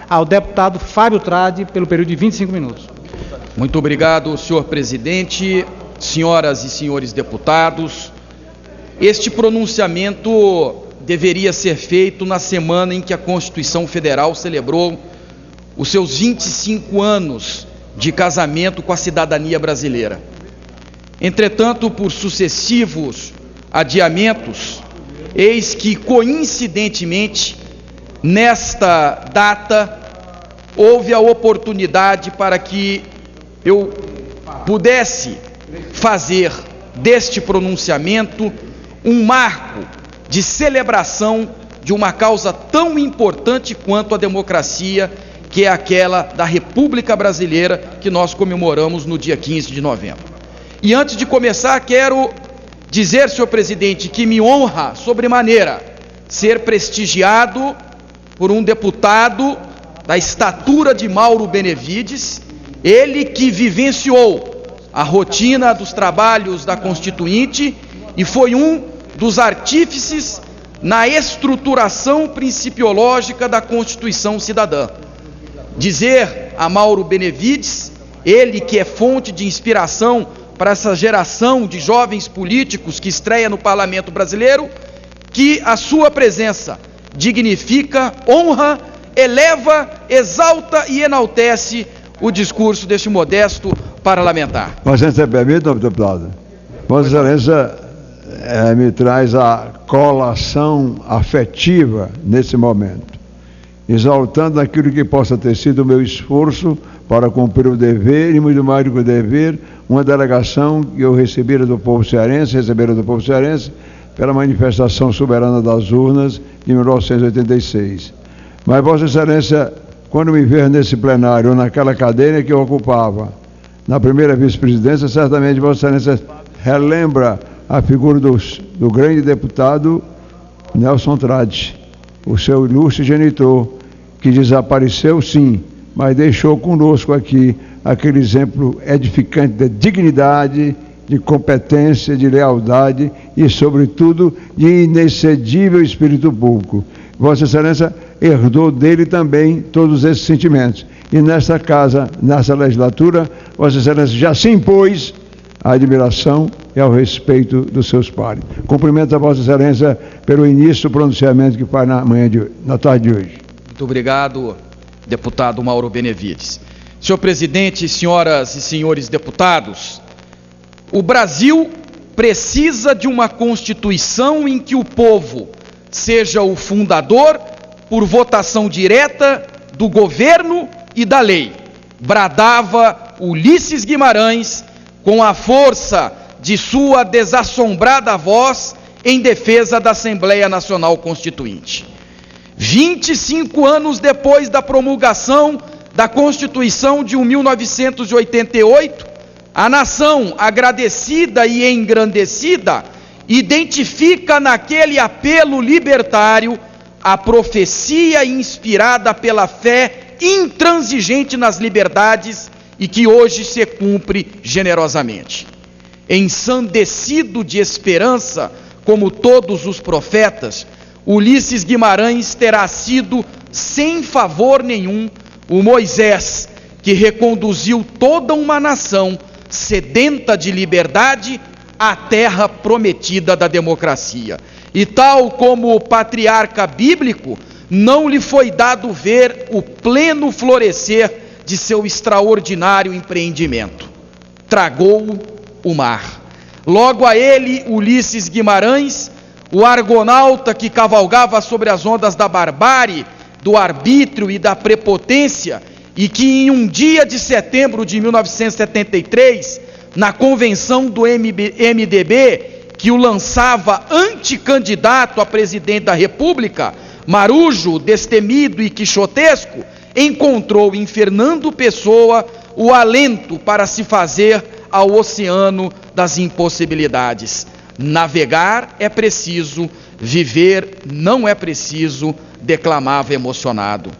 ao deputado Fábio Trade pelo período de 25 minutos. Muito obrigado, senhor presidente, senhoras e senhores deputados. Este pronunciamento deveria ser feito na semana em que a Constituição Federal celebrou os seus 25 anos de casamento com a cidadania brasileira. Entretanto, por sucessivos adiamentos, eis que, coincidentemente, nesta data, houve a oportunidade para que eu pudesse fazer deste pronunciamento um marco de celebração de uma causa tão importante quanto a democracia, que é aquela da República Brasileira, que nós comemoramos no dia 15 de novembro. E antes de começar, quero dizer, senhor presidente, que me honra sobremaneira ser prestigiado por um deputado da estatura de Mauro Benevides, ele que vivenciou a rotina dos trabalhos da Constituinte e foi um dos artífices na estruturação principiológica da Constituição Cidadã. Dizer a Mauro Benevides, ele que é fonte de inspiração para essa geração de jovens políticos que estreia no Parlamento Brasileiro, que a sua presença dignifica, honra, eleva, exalta e enaltece o discurso deste modesto parlamentar. Vossa Excelência permite, deputado? Vossa Excelência me traz a colação afetiva nesse momento, exaltando aquilo que possa ter sido o meu esforço para cumprir o dever, e muito mais do que o dever, uma delegação que eu recebera do povo cearense, pela manifestação soberana das urnas de 1986. Mas Vossa Excelência, quando me ver nesse plenário, ou naquela cadeira que eu ocupava, na primeira vice-presidência, certamente Vossa Excelência relembra a figura do grande deputado Nelson Trade, o seu ilustre genitor, que desapareceu sim, mas deixou conosco aqui aquele exemplo edificante de dignidade, de competência, de lealdade e, sobretudo, de inexcedível espírito público. Vossa Excelência herdou dele também todos esses sentimentos. E nesta casa, nessa legislatura, Vossa Excelência já se impôs à admiração e ao respeito dos seus pares. Cumprimento a Vossa Excelência pelo início do pronunciamento que faz na tarde de hoje. Muito obrigado, deputado Mauro Benevides. Senhor presidente, senhoras e senhores deputados, o Brasil precisa de uma Constituição em que o povo seja o fundador por votação direta do governo e da lei. Bradava Ulisses Guimarães com a força de sua desassombrada voz em defesa da Assembleia Nacional Constituinte. 25 anos depois da promulgação da Constituição de 1988, a nação, agradecida e engrandecida, identifica naquele apelo libertário a profecia inspirada pela fé intransigente nas liberdades e que hoje se cumpre generosamente. Ensandecido de esperança, como todos os profetas, Ulisses Guimarães terá sido, sem favor nenhum, o Moisés que reconduziu toda uma nação sedenta de liberdade à terra prometida da democracia. E tal como o patriarca bíblico, não lhe foi dado ver o pleno florescer de seu extraordinário empreendimento. Tragou o mar. Logo a ele, Ulisses Guimarães, o argonauta que cavalgava sobre as ondas da barbárie, do arbítrio e da prepotência, e que em um dia de setembro de 1973, na convenção do MDB, que o lançava anticandidato a presidente da República, marujo, destemido e quixotesco, encontrou em Fernando Pessoa o alento para se fazer ao oceano das impossibilidades. Navegar é preciso, viver não é preciso, declamava emocionado.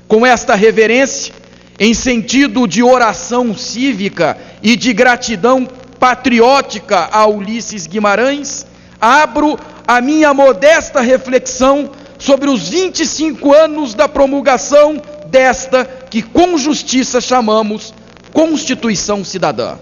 Com esta reverência, em sentido de oração cívica e de gratidão patriótica a Ulisses Guimarães, abro a minha modesta reflexão sobre os 25 anos da promulgação desta que com justiça chamamos Constituição Cidadã.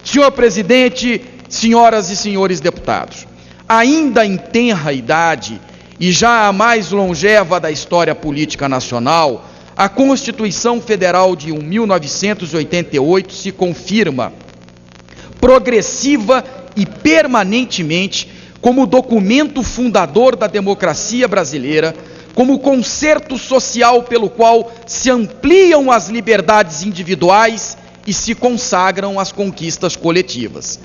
Senhor presidente, senhoras e senhores deputados, ainda em tenra idade e já a mais longeva da história política nacional, a Constituição Federal de 1988 se confirma progressiva e permanentemente como documento fundador da democracia brasileira, como concerto social pelo qual se ampliam as liberdades individuais e se consagram as conquistas coletivas.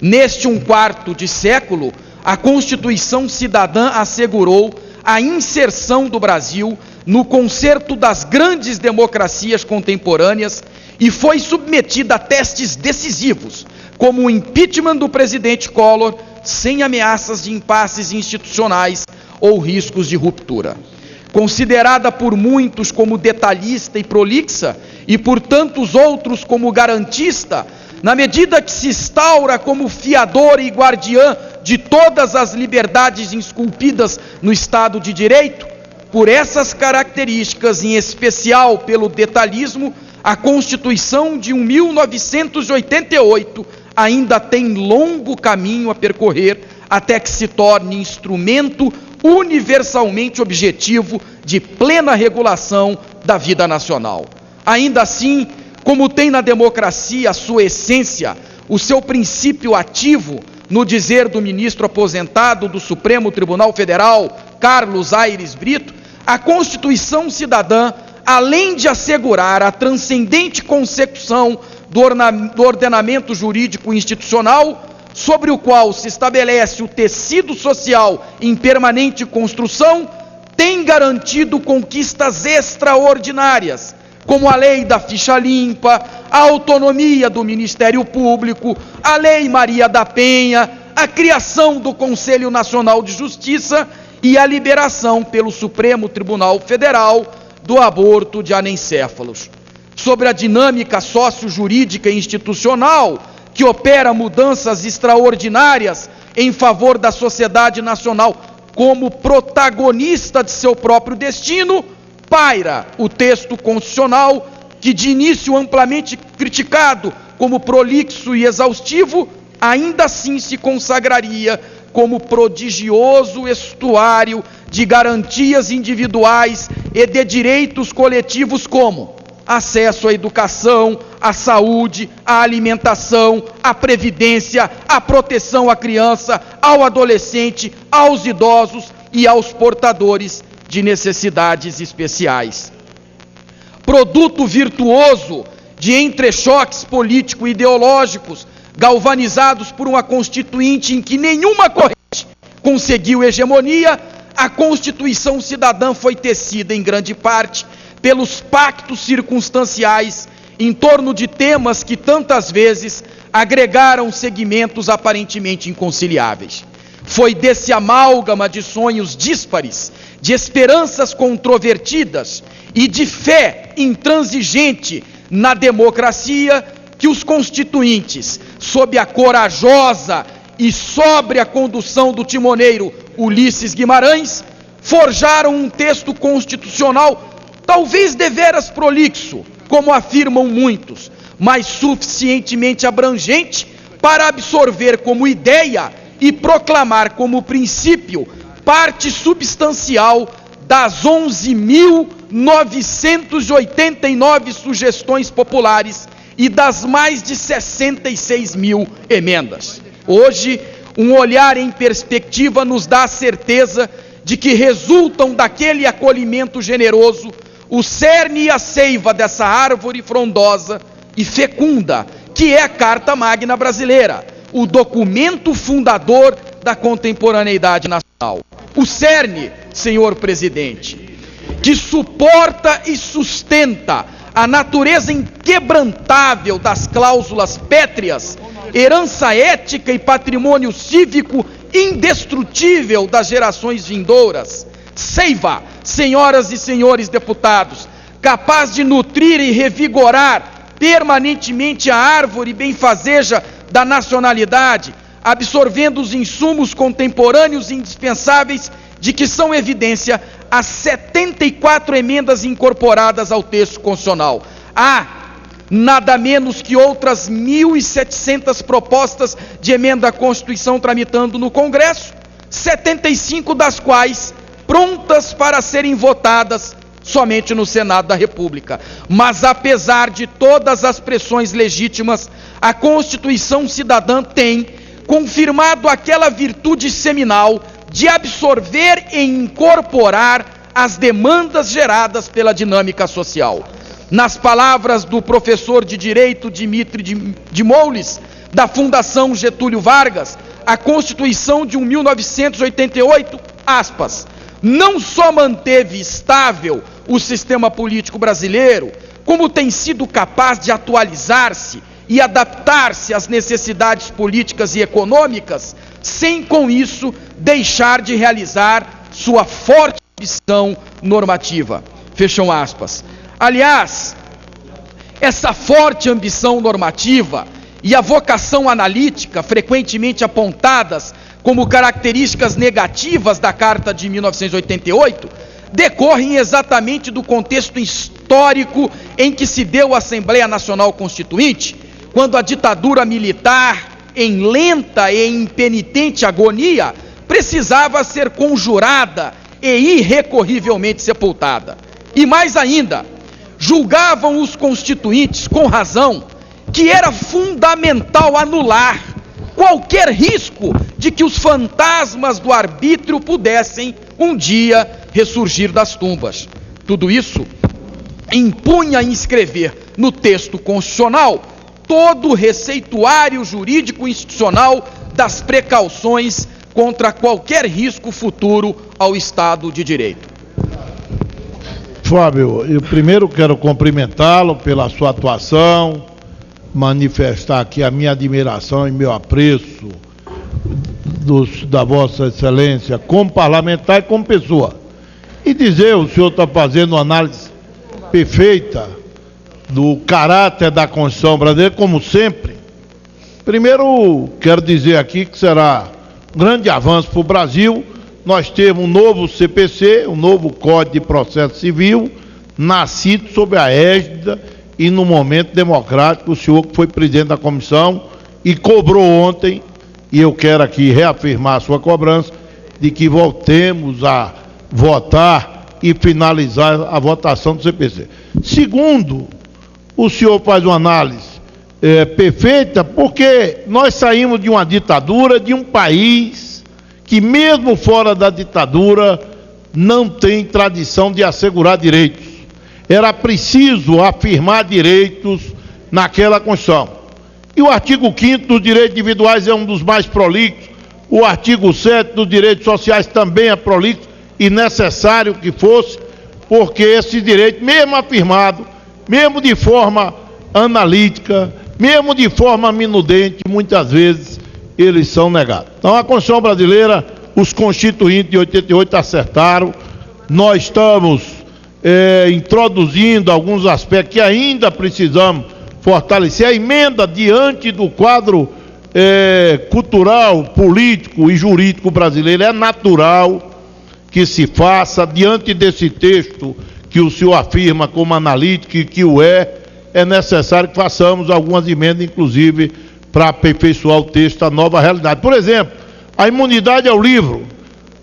Neste 1/4 de século, a Constituição Cidadã assegurou a inserção do Brasil no concerto das grandes democracias contemporâneas e foi submetida a testes decisivos, como o impeachment do presidente Collor, sem ameaças de impasses institucionais ou riscos de ruptura. Considerada por muitos como detalhista e prolixa, e por tantos outros como garantista, na medida que se instaura como fiadora e guardiã de todas as liberdades esculpidas no Estado de Direito, por essas características, em especial pelo detalhismo, a Constituição de 1988 ainda tem longo caminho a percorrer até que se torne instrumento universalmente objetivo de plena regulação da vida nacional. Ainda assim, como tem na democracia a sua essência, o seu princípio ativo, no dizer do ministro aposentado do Supremo Tribunal Federal, Carlos Aires Brito, a Constituição Cidadã, além de assegurar a transcendente consecução do ordenamento jurídico institucional, sobre o qual se estabelece o tecido social em permanente construção, tem garantido conquistas extraordinárias, como a lei da ficha limpa, a autonomia do Ministério Público, a lei Maria da Penha, a criação do Conselho Nacional de Justiça e a liberação pelo Supremo Tribunal Federal do aborto de anencéfalos. Sobre a dinâmica sócio-jurídica e institucional, que opera mudanças extraordinárias em favor da sociedade nacional como protagonista de seu próprio destino, paira o texto constitucional que, de início amplamente criticado como prolixo e exaustivo, ainda assim se consagraria como prodigioso estuário de garantias individuais e de direitos coletivos como acesso à educação, à saúde, à alimentação, à previdência, à proteção à criança, ao adolescente, aos idosos e aos portadores de necessidades especiais. Produto virtuoso de entrechoques político-ideológicos, galvanizados por uma constituinte em que nenhuma corrente conseguiu hegemonia, a Constituição Cidadã foi tecida em grande parte pelos pactos circunstanciais em torno de temas que tantas vezes agregaram segmentos aparentemente inconciliáveis. Foi desse amálgama de sonhos díspares, de esperanças controvertidas e de fé intransigente na democracia que os constituintes, sob a corajosa e sóbria condução do timoneiro Ulisses Guimarães, forjaram um texto constitucional talvez deveras prolixo, como afirmam muitos, mas suficientemente abrangente para absorver como ideia e proclamar como princípio parte substancial das 11.989 sugestões populares e das mais de 66 mil emendas. Hoje, um olhar em perspectiva nos dá a certeza de que resultam daquele acolhimento generoso o cerne e a seiva dessa árvore frondosa e fecunda, que é a Carta Magna Brasileira, o documento fundador da contemporaneidade nacional. O cerne, senhor presidente, que suporta e sustenta a natureza inquebrantável das cláusulas pétreas, herança ética e patrimônio cívico indestrutível das gerações vindouras. Seiva, senhoras e senhores deputados, capaz de nutrir e revigorar permanentemente a árvore benfazeja da nacionalidade, absorvendo os insumos contemporâneos indispensáveis de que são evidência as 74 emendas incorporadas ao texto constitucional. Há nada menos que outras 1.700 propostas de emenda à Constituição tramitando no Congresso, 75 das quais prontas para serem votadas somente no Senado da República. Mas apesar de todas as pressões legítimas, a Constituição Cidadã tem confirmado aquela virtude seminal de absorver e incorporar as demandas geradas pela dinâmica social. Nas palavras do professor de Direito Dimitri de Moulis, da Fundação Getúlio Vargas, a Constituição de 1988, aspas, não só manteve estável o sistema político brasileiro, como tem sido capaz de atualizar-se e adaptar-se às necessidades políticas e econômicas, sem com isso deixar de realizar sua forte ambição normativa. Fecham aspas. Aliás, essa forte ambição normativa e a vocação analítica, frequentemente apontadas como características negativas da Carta de 1988, decorrem exatamente do contexto histórico em que se deu a Assembleia Nacional Constituinte, quando a ditadura militar, em lenta e impenitente agonia, precisava ser conjurada e irrecorrivelmente sepultada. E mais ainda, julgavam os constituintes, com razão, que era fundamental anular qualquer risco de que os fantasmas do arbítrio pudessem um dia ressurgir das tumbas. Tudo isso impunha inscrever no texto constitucional todo o receituário jurídico institucional das precauções contra qualquer risco futuro ao Estado de Direito. Fábio, eu primeiro quero cumprimentá-lo pela sua atuação, manifestar aqui a minha admiração e meu apreço da Vossa Excelência como parlamentar e como pessoa. E dizer, o senhor está fazendo uma análise perfeita do caráter da Constituição brasileira, como sempre. Primeiro, quero dizer aqui que será um grande avanço para o Brasil. Nós temos um novo CPC, um novo Código de Processo Civil, nascido sob a égide e no momento democrático. O senhor que foi presidente da comissão e cobrou ontem, e eu quero aqui reafirmar a sua cobrança, de que voltemos a votar e finalizar a votação do CPC. Segundo, o senhor faz uma análise perfeita, porque nós saímos de uma ditadura, de um país que mesmo fora da ditadura não tem tradição de assegurar direitos. Era preciso afirmar direitos naquela Constituição. E o artigo 5º dos direitos individuais é um dos mais prolixos, o artigo 7º dos direitos sociais também é prolixo e necessário que fosse, porque esse direito, mesmo afirmado, mesmo de forma analítica, mesmo de forma minudente, muitas vezes eles são negados. Então a Constituição brasileira, os constituintes de 88 acertaram, nós estamos introduzindo alguns aspectos que ainda precisamos fortalecer. A emenda diante do quadro cultural, político e jurídico brasileiro é natural que se faça diante desse texto que o senhor afirma como analítico e que o é necessário que façamos algumas emendas, inclusive, para aperfeiçoar o texto da nova realidade. Por exemplo, a imunidade ao livro.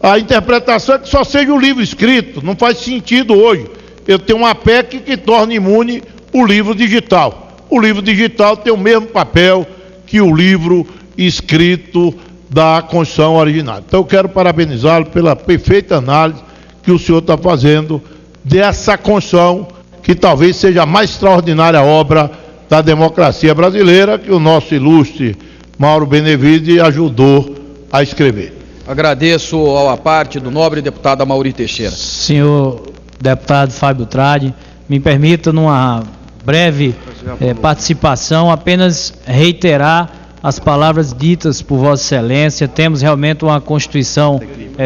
A interpretação é que só seja o livro escrito, não faz sentido hoje. Eu tenho uma PEC que torna imune o livro digital. O livro digital tem o mesmo papel que o livro escrito da Constituição original. Então eu quero parabenizá-lo pela perfeita análise que o senhor está fazendo dessa Constituição, que talvez seja a mais extraordinária obra da democracia brasileira, que o nosso ilustre Mauro Benevides ajudou a escrever. Agradeço à parte do nobre deputado Amaury Teixeira. Senhor deputado Fábio Tradi, me permita, numa breve participação, apenas reiterar as palavras ditas por Vossa Excelência. Temos realmente uma Constituição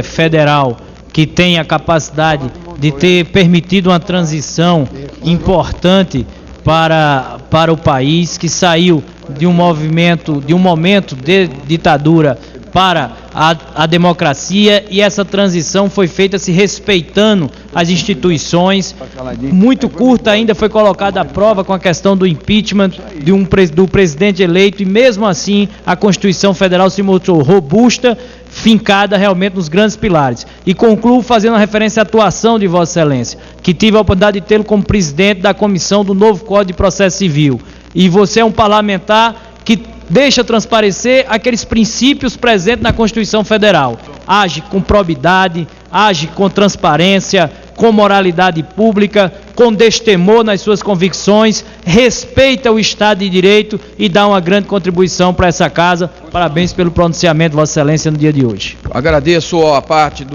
federal que tem a capacidade de ter permitido uma transição importante para o país, que saiu de um momento de ditadura para a democracia, e essa transição foi feita se respeitando as instituições. Muito curta ainda foi colocada à prova com a questão do impeachment do presidente eleito, e mesmo assim a Constituição Federal se mostrou robusta, fincada realmente nos grandes pilares. E concluo fazendo uma referência à atuação de Vossa Excelência, que tive a oportunidade de tê-lo como presidente da comissão do novo Código de Processo Civil. E você é um parlamentar que deixa transparecer aqueles princípios presentes na Constituição Federal. Age com probidade, age com transparência, com moralidade pública, com destemor nas suas convicções, respeita o Estado de Direito e dá uma grande contribuição para essa casa. Parabéns pelo pronunciamento, Vossa Excelência, no dia de hoje. Agradeço a parte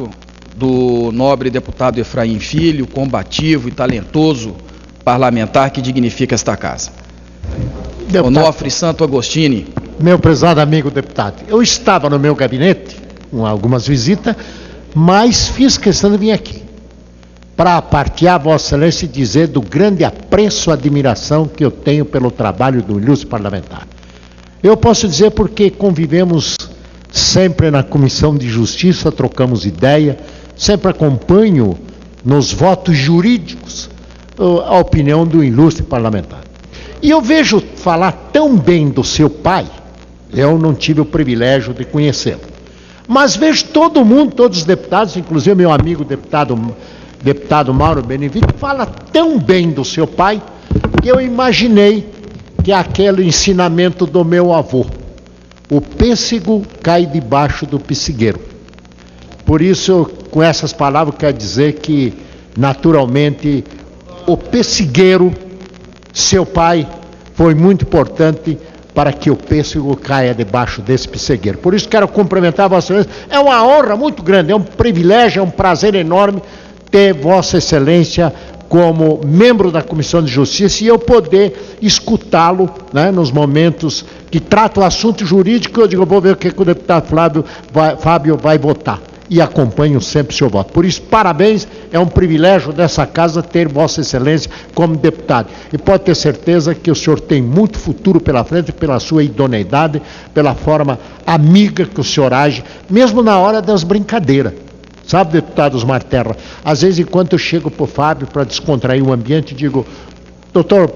do nobre deputado Efraim Filho, combativo e talentoso parlamentar que dignifica esta casa. Onofre Santo Agostini. Meu prezado amigo deputado, eu estava no meu gabinete com algumas visitas, mas fiz questão de vir aqui para partilhar Vossa Excelência e dizer do grande apreço e admiração que eu tenho pelo trabalho do ilustre parlamentar. Eu posso dizer porque convivemos sempre na Comissão de Justiça, trocamos ideia, sempre acompanho nos votos jurídicos a opinião do ilustre parlamentar. E eu vejo falar tão bem do seu pai, eu não tive o privilégio de conhecê-lo. Mas vejo todo mundo, todos os deputados, inclusive meu amigo deputado Mauro Benevides, fala tão bem do seu pai, que eu imaginei que aquele ensinamento do meu avô, o pêssego cai debaixo do pessigueiro. Por isso, com essas palavras, quero dizer que, naturalmente, o pessigueiro, seu pai, foi muito importante para que o pêssego caia debaixo desse pessegueiro. Por isso quero cumprimentar Vossa Excelência. É uma honra muito grande, é um privilégio, é um prazer enorme ter Vossa Excelência como membro da Comissão de Justiça e eu poder escutá-lo, né, nos momentos que trata o assunto jurídico. Eu digo, vou ver o que o deputado Fábio vai votar. E acompanho sempre o seu voto. Por isso, parabéns, é um privilégio dessa casa ter Vossa Excelência como deputado. E pode ter certeza que o senhor tem muito futuro pela frente, pela sua idoneidade, pela forma amiga que o senhor age, mesmo na hora das brincadeiras. Sabe, deputado Osmar Terra, às vezes enquanto eu chego para o Fábio para descontrair o ambiente, digo, doutor,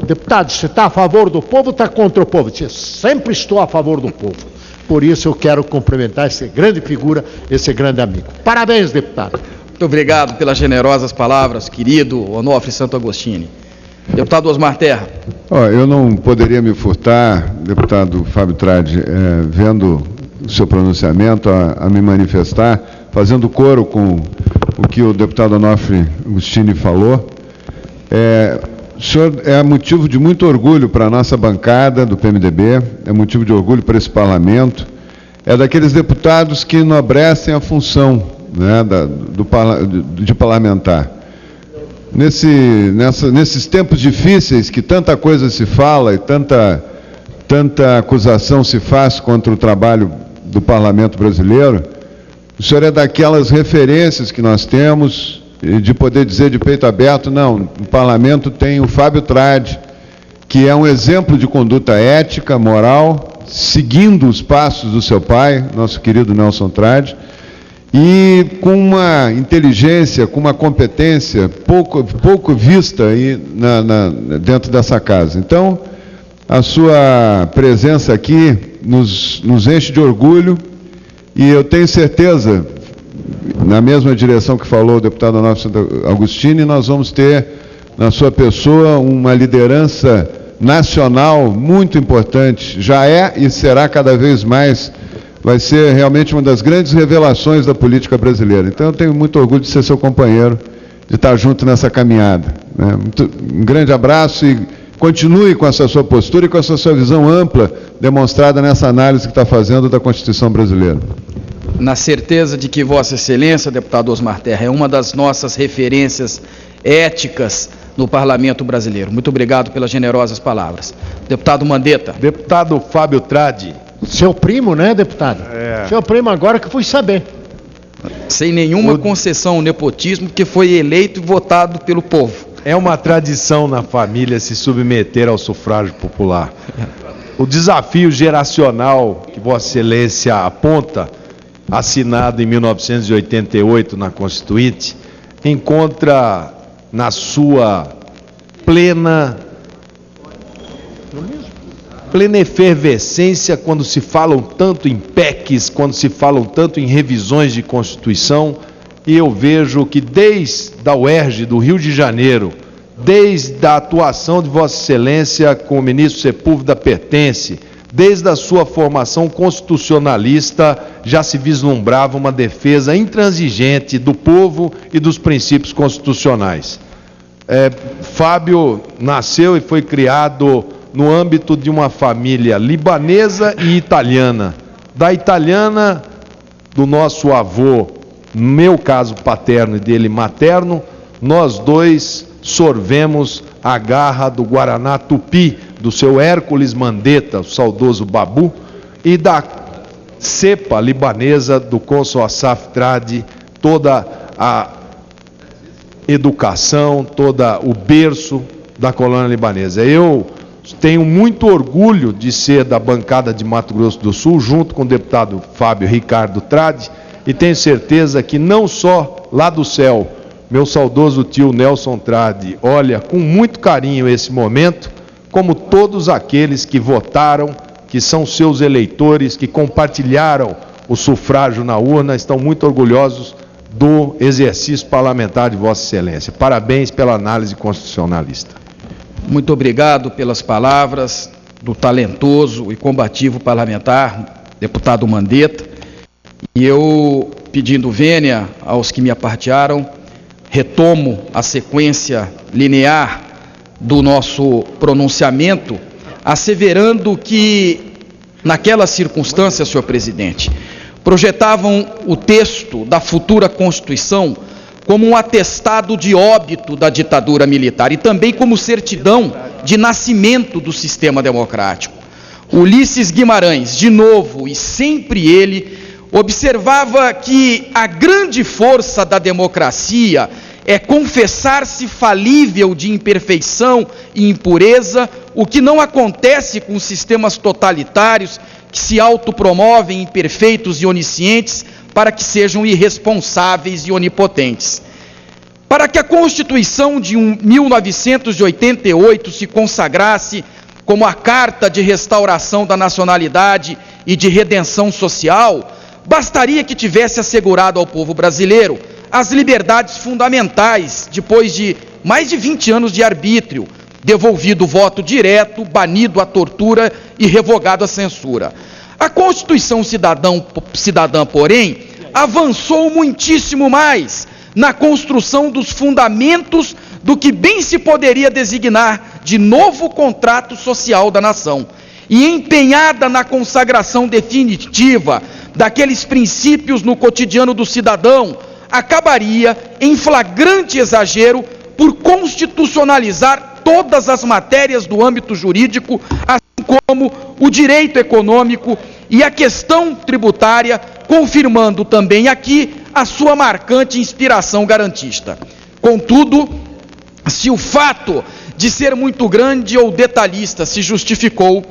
deputado, você está a favor do povo ou está contra o povo? Eu sempre estou a favor do povo. Por isso eu quero cumprimentar essa grande figura, esse grande amigo. Parabéns, deputado. Muito obrigado pelas generosas palavras, querido Onofre Santo Agostini. Deputado Osmar Terra. Eu não poderia me furtar, deputado Fábio Tradi, vendo o seu pronunciamento, a me manifestar, fazendo coro com o que o deputado Onofre Agostini falou. O senhor é motivo de muito orgulho para a nossa bancada do PMDB, é motivo de orgulho para esse parlamento, é daqueles deputados que enobrecem a função, né, de parlamentar. Nesses tempos difíceis que tanta coisa se fala e tanta acusação se faz contra o trabalho do parlamento brasileiro, o senhor é daquelas referências que nós temos, de poder dizer de peito aberto, não, o parlamento tem o Fábio Tradi, que é um exemplo de conduta ética, moral, seguindo os passos do seu pai, nosso querido Nelson Tradi, e com uma inteligência, com uma competência pouco vista aí dentro dessa casa. Então, a sua presença aqui nos enche de orgulho e eu tenho certeza, na mesma direção que falou o deputado Onofre Santo Agostini, nós vamos ter na sua pessoa uma liderança nacional muito importante, já é e será cada vez mais, vai ser realmente uma das grandes revelações da política brasileira. Então eu tenho muito orgulho de ser seu companheiro, de estar junto nessa caminhada, né? Um grande abraço e continue com essa sua postura e com essa sua visão ampla, demonstrada nessa análise que está fazendo da Constituição brasileira. Na certeza de que Vossa Excelência, deputado Osmar Terra, é uma das nossas referências éticas no parlamento brasileiro. Muito obrigado pelas generosas palavras. Deputado Mandetta. Deputado Fábio Tradi. Seu primo, né, deputado? Seu primo, agora que fui saber. Sem nenhuma concessão ao nepotismo, que foi eleito e votado pelo povo. É uma tradição na família se submeter ao sufrágio popular. O desafio geracional que Vossa Excelência aponta assinado em 1988 na Constituinte, encontra na sua plena efervescência quando se falam tanto em PECs, quando se falam tanto em revisões de Constituição, e eu vejo que desde a UERJ do Rio de Janeiro, desde a atuação de Vossa Excelência com o ministro Sepúlveda Pertence, desde a sua formação constitucionalista, já se vislumbrava uma defesa intransigente do povo e dos princípios constitucionais. Fábio nasceu e foi criado no âmbito de uma família libanesa e italiana. Da italiana, do nosso avô, no meu caso paterno e dele materno, nós dois sorvemos a garra do Guaraná Tupi, do seu Hércules Mandetta, o saudoso Babu, e da cepa libanesa do cônsul Assaf Tradi, toda a educação, todo o berço da colônia libanesa. Eu tenho muito orgulho de ser da bancada de Mato Grosso do Sul, junto com o deputado Fábio Ricardo Tradi, e tenho certeza que não só lá do céu, meu saudoso tio Nelson Tradi olha com muito carinho esse momento, como todos aqueles que votaram, que são seus eleitores, que compartilharam o sufrágio na urna, estão muito orgulhosos do exercício parlamentar de Vossa Excelência. Parabéns pela análise constitucionalista. Muito obrigado pelas palavras do talentoso e combativo parlamentar, deputado Mandetta. E eu, pedindo vênia aos que me apartearam, retomo a sequência linear do nosso pronunciamento, asseverando que, naquela circunstância, senhor presidente, projetavam o texto da futura Constituição como um atestado de óbito da ditadura militar e também como certidão de nascimento do sistema democrático. Ulisses Guimarães, de novo e sempre ele, observava que a grande força da democracia é confessar-se falível de imperfeição e impureza, o que não acontece com os sistemas totalitários que se autopromovem imperfeitos e oniscientes para que sejam irresponsáveis e onipotentes. Para que a Constituição de 1988 se consagrasse como a Carta de Restauração da Nacionalidade e de Redenção Social, bastaria que tivesse assegurado ao povo brasileiro as liberdades fundamentais, depois de mais de 20 anos de arbítrio, devolvido o voto direto, banido a tortura e revogado a censura. A Constituição cidadã, porém, avançou muitíssimo mais na construção dos fundamentos do que bem se poderia designar de novo contrato social da nação, e empenhada na consagração definitiva daqueles princípios no cotidiano do cidadão, acabaria em flagrante exagero por constitucionalizar todas as matérias do âmbito jurídico, assim como o direito econômico e a questão tributária, confirmando também aqui a sua marcante inspiração garantista. Contudo, se o fato de ser muito grande ou detalhista se justificou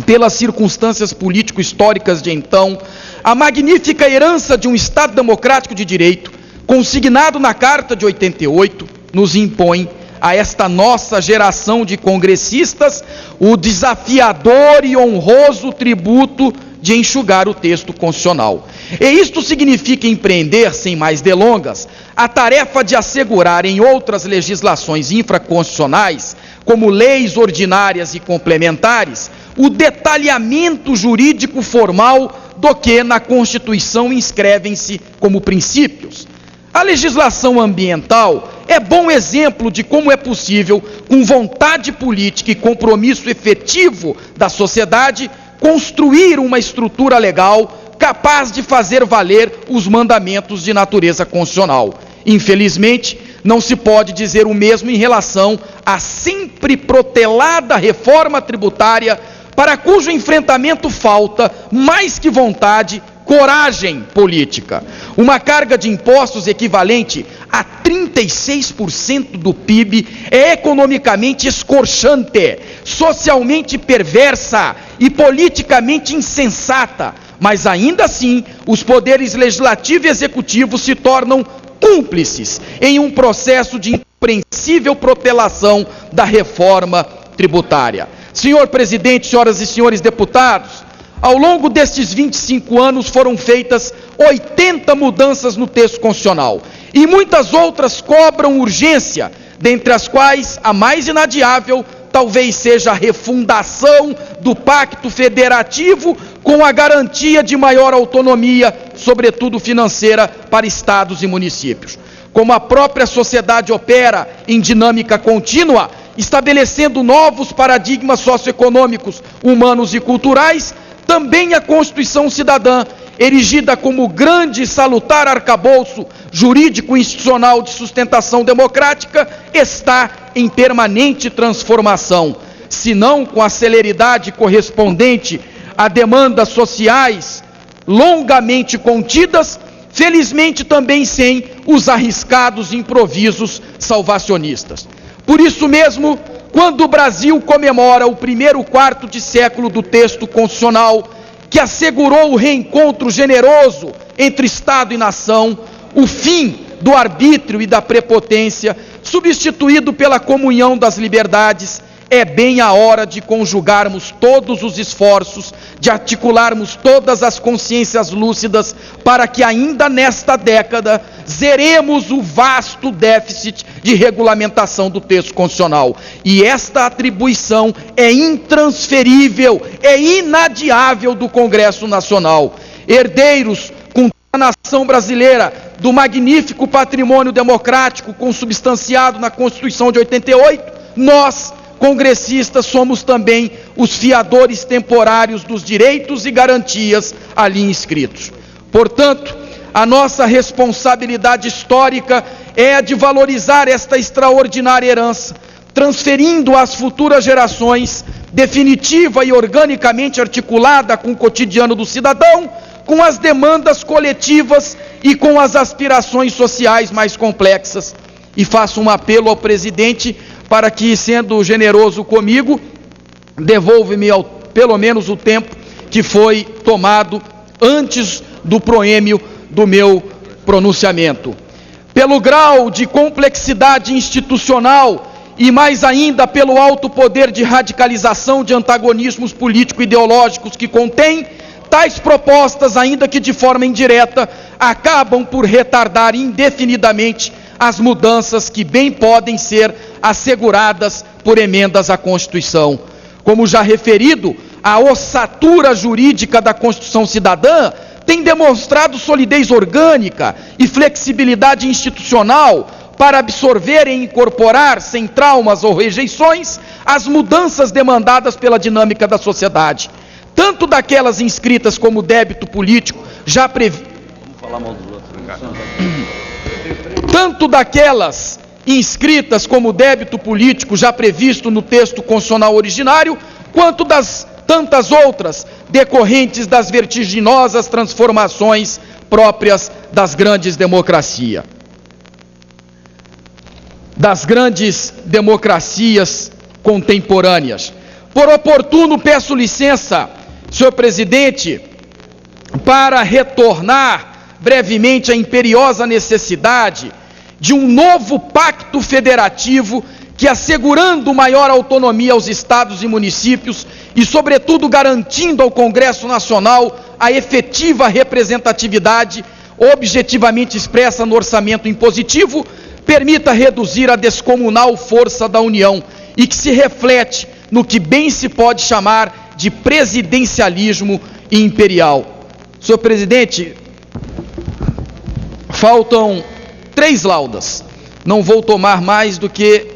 pelas circunstâncias político-históricas de então, a magnífica herança de um Estado democrático de direito, consignado na Carta de 88, nos impõe a esta nossa geração de congressistas o desafiador e honroso tributo de enxugar o texto constitucional. E isto significa empreender, sem mais delongas, a tarefa de assegurar em outras legislações infraconstitucionais, como leis ordinárias e complementares, o detalhamento jurídico formal do que na Constituição inscrevem-se como princípios. A legislação ambiental é bom exemplo de como é possível, com vontade política e compromisso efetivo da sociedade, construir uma estrutura legal capaz de fazer valer os mandamentos de natureza constitucional. Infelizmente, não se pode dizer o mesmo em relação à sempre protelada reforma tributária, para cujo enfrentamento falta, mais que vontade, coragem política. Uma carga de impostos equivalente a 36% do PIB é economicamente escorchante, socialmente perversa e politicamente insensata, mas ainda assim os poderes legislativo e executivo se tornam cúmplices em um processo de incompreensível protelação da reforma tributária. Senhor presidente, senhoras e senhores deputados, ao longo destes 25 anos foram feitas 80 mudanças no texto constitucional e muitas outras cobram urgência, dentre as quais a mais inadiável talvez seja a refundação do Pacto Federativo com a garantia de maior autonomia, sobretudo financeira, para estados e municípios. Como a própria sociedade opera em dinâmica contínua, estabelecendo novos paradigmas socioeconômicos, humanos e culturais, também a Constituição Cidadã, erigida como grande e salutar arcabouço jurídico-institucional de sustentação democrática, está em permanente transformação, se não com a celeridade correspondente a demandas sociais longamente contidas, felizmente também sem os arriscados improvisos salvacionistas. Por isso mesmo, quando o Brasil comemora o primeiro quarto de século do texto constitucional, que assegurou o reencontro generoso entre Estado e nação, o fim do arbítrio e da prepotência, substituído pela comunhão das liberdades, é bem a hora de conjugarmos todos os esforços, de articularmos todas as consciências lúcidas, para que ainda nesta década zeremos o vasto déficit de regulamentação do texto constitucional. E esta atribuição é intransferível, é inadiável do Congresso Nacional. Herdeiros, com a nação brasileira, do magnífico patrimônio democrático consubstanciado na Constituição de 88, nós, congressistas, somos também os fiadores temporários dos direitos e garantias ali inscritos. Portanto, a nossa responsabilidade histórica é a de valorizar esta extraordinária herança, transferindo às futuras gerações, definitiva e organicamente articulada com o cotidiano do cidadão, com as demandas coletivas e com as aspirações sociais mais complexas. E faço um apelo ao presidente para que, sendo generoso comigo, devolva-me pelo menos o tempo que foi tomado antes do proêmio do meu pronunciamento. Pelo grau de complexidade institucional e mais ainda pelo alto poder de radicalização de antagonismos político-ideológicos que contém, tais propostas, ainda que de forma indireta, acabam por retardar indefinidamente as mudanças que bem podem ser asseguradas por emendas à Constituição. Como já referido, a ossatura jurídica da Constituição Cidadã tem demonstrado solidez orgânica e flexibilidade institucional para absorver e incorporar, sem traumas ou rejeições, as mudanças demandadas pela dinâmica da sociedade, tanto daquelas inscritas como débito político já previsto, tanto daquelas inscritas como débito político já previsto no texto constitucional originário, quanto das tantas outras decorrentes das vertiginosas transformações próprias das grandes democracias. Contemporâneas. Por oportuno, peço licença, senhor presidente, para retornar brevemente à imperiosa necessidade de um novo pacto federativo que, assegurando maior autonomia aos estados e municípios e, sobretudo, garantindo ao Congresso Nacional a efetiva representatividade objetivamente expressa no orçamento impositivo, permita reduzir a descomunal força da União e que se reflete no que bem se pode chamar de presidencialismo imperial. Senhor presidente, faltam 3 laudas, não vou tomar mais do que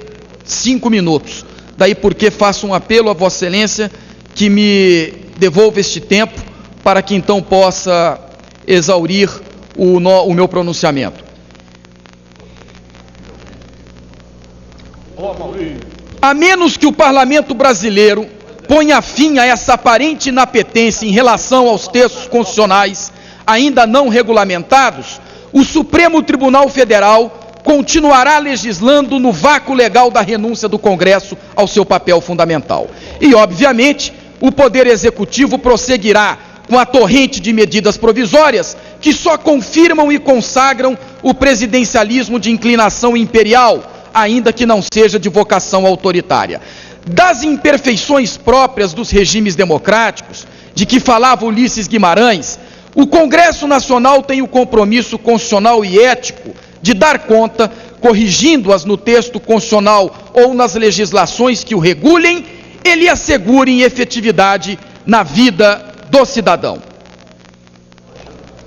5 minutos, daí porque faço um apelo a Vossa Excelência que me devolva este tempo para que então possa exaurir o meu pronunciamento. A menos que o Parlamento brasileiro ponha fim a essa aparente inapetência em relação aos textos constitucionais ainda não regulamentados, o Supremo Tribunal Federal continuará legislando no vácuo legal da renúncia do Congresso ao seu papel fundamental. E, obviamente, o Poder Executivo prosseguirá com a torrente de medidas provisórias que só confirmam e consagram o presidencialismo de inclinação imperial, ainda que não seja de vocação autoritária. Das imperfeições próprias dos regimes democráticos, de que falava Ulisses Guimarães, o Congresso Nacional tem o compromisso constitucional e ético de dar conta, corrigindo-as no texto constitucional ou nas legislações que o regulem, e lhe assegurem efetividade na vida do cidadão.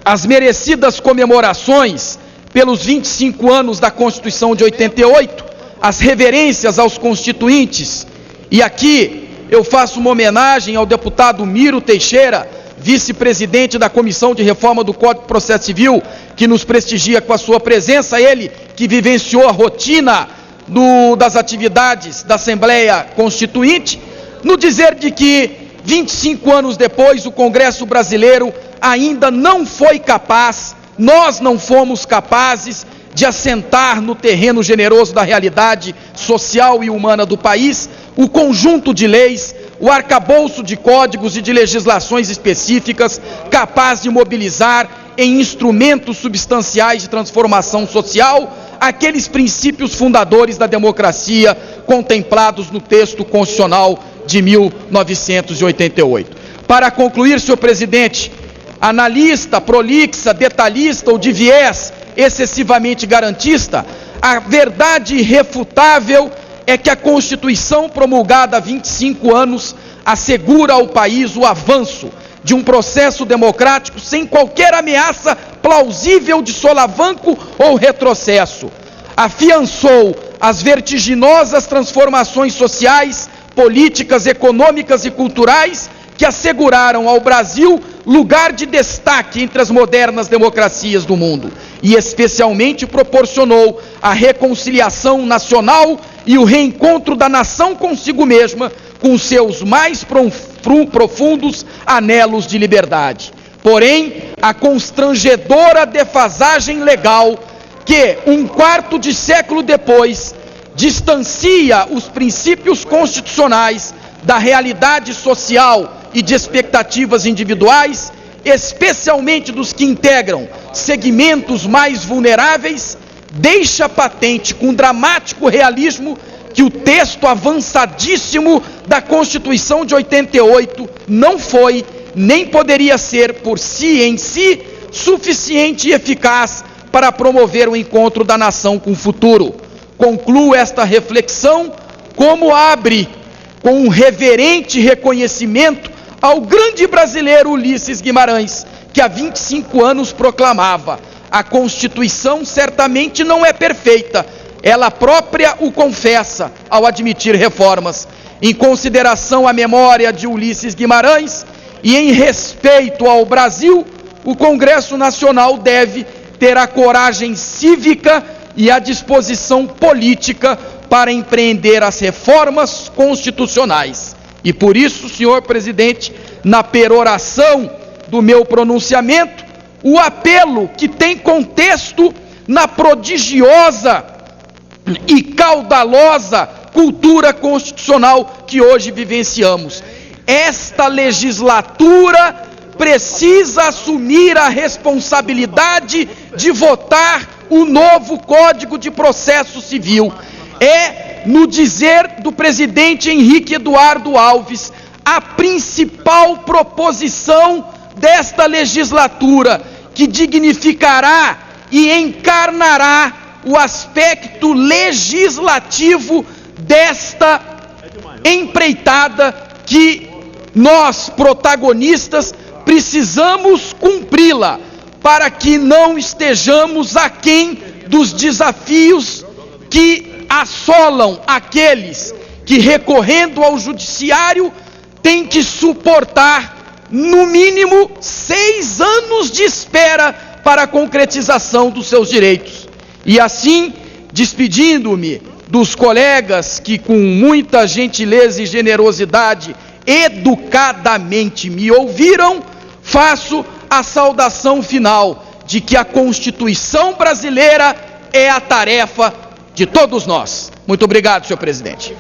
As merecidas comemorações pelos 25 anos da Constituição de 88, as reverências aos constituintes, e aqui eu faço uma homenagem ao deputado Miro Teixeira, vice-presidente da Comissão de Reforma do Código de Processo Civil, que nos prestigia com a sua presença, ele que vivenciou a rotina das atividades da Assembleia Constituinte, no dizer de que 25 anos depois o Congresso brasileiro ainda não foi capaz, nós não fomos capazes de assentar no terreno generoso da realidade social e humana do país o conjunto de leis, o arcabouço de códigos e de legislações específicas capaz de mobilizar em instrumentos substanciais de transformação social aqueles princípios fundadores da democracia contemplados no texto constitucional de 1988. Para concluir, senhor presidente, analista, prolixa, detalhista ou de viés excessivamente garantista, a verdade irrefutável é que a Constituição promulgada há 25 anos assegura ao país o avanço de um processo democrático sem qualquer ameaça plausível de solavanco ou retrocesso. Afiançou as vertiginosas transformações sociais, políticas, econômicas e culturais que asseguraram ao Brasil lugar de destaque entre as modernas democracias do mundo e especialmente proporcionou a reconciliação nacional e o reencontro da nação consigo mesma com seus mais profundos anelos de liberdade. Porém, a constrangedora defasagem legal que, um quarto de século depois, distancia os princípios constitucionais da realidade social e de expectativas individuais, especialmente dos que integram segmentos mais vulneráveis, deixa patente com dramático realismo que o texto avançadíssimo da Constituição de 88 não foi, nem poderia ser por si em si, suficiente e eficaz para promover o encontro da nação com o futuro. Concluo esta reflexão como abre com um reverente reconhecimento ao grande brasileiro Ulisses Guimarães, que há 25 anos proclamava: a Constituição certamente não é perfeita, ela própria o confessa ao admitir reformas. Em consideração à memória de Ulisses Guimarães e em respeito ao Brasil, o Congresso Nacional deve ter a coragem cívica e a disposição política para empreender as reformas constitucionais. E por isso, senhor presidente, na peroração do meu pronunciamento, o apelo que tem contexto na prodigiosa e caudalosa cultura constitucional que hoje vivenciamos. Esta legislatura precisa assumir a responsabilidade de votar o novo Código de Processo Civil. É, no dizer do presidente Henrique Eduardo Alves, a principal proposição desta legislatura, que dignificará e encarnará o aspecto legislativo desta empreitada que nós, protagonistas, precisamos cumpri-la para que não estejamos aquém dos desafios que assolam aqueles que, recorrendo ao judiciário, têm que suportar no mínimo 6 anos de espera para a concretização dos seus direitos. E assim, despedindo-me dos colegas que com muita gentileza e generosidade educadamente me ouviram, faço a saudação final de que a Constituição brasileira é a tarefa de todos nós. Muito obrigado, senhor presidente.